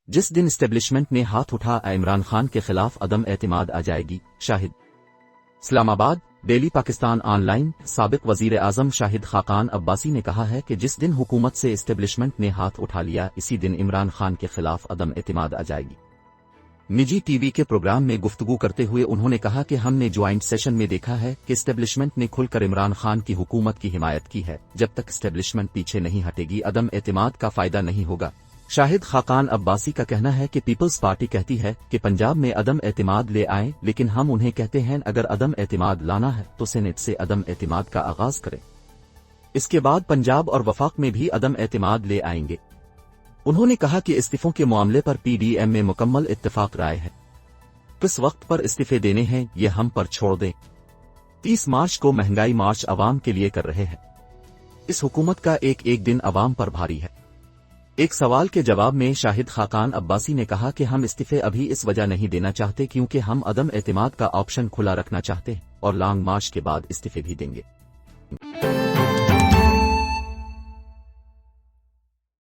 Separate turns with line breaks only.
جس دن اسٹیبلشمنٹ نے ہاتھ اٹھا عمران خان کے خلاف عدم اعتماد آ جائے گی. شاہد. اسلام آباد، ڈیلی پاکستان آن لائن. سابق وزیر اعظم شاہد خاقان اباسی نے کہا ہے کہ جس دن حکومت سے اسٹیبلشمنٹ نے ہاتھ اٹھا لیا اسی دن عمران خان کے خلاف عدم اعتماد آ جائے گی. نجی ٹی وی کے پروگرام میں گفتگو کرتے ہوئے انہوں نے کہا کہ ہم نے جوائنٹ سیشن میں دیکھا ہے کہ اسٹیبلشمنٹ نے کھل کر عمران خان کی حکومت کی حمایت کی ہے. جب تک اسٹیبلشمنٹ پیچھے نہیں ہٹے گی عدم اعتماد کا فائدہ نہیں ہوگا. شاہد خاقان عباسی کا کہنا ہے کہ پیپلز پارٹی کہتی ہے کہ پنجاب میں عدم اعتماد لے آئیں، لیکن ہم انہیں کہتے ہیں اگر عدم اعتماد لانا ہے تو سینٹ سے عدم اعتماد کا آغاز کریں، اس کے بعد پنجاب اور وفاق میں بھی عدم اعتماد لے آئیں گے. انہوں نے کہا کہ استعفوں کے معاملے پر پی ڈی ایم میں مکمل اتفاق رائے ہے. کس وقت پر استعفے دینے ہیں یہ ہم پر چھوڑ دیں. 30 مارچ کو مہنگائی مارچ عوام کے لیے کر رہے ہیں. اس حکومت کا ایک دن عوام پر بھاری ہے. ایک سوال کے جواب میں شاہد خاقان عباسی نے کہا کہ ہم استعفے ابھی اس وجہ نہیں دینا چاہتے کیونکہ ہم عدم اعتماد کا آپشن کھلا رکھنا چاہتے ہیں اور لانگ مارچ کے بعد استعفے بھی دیں گے.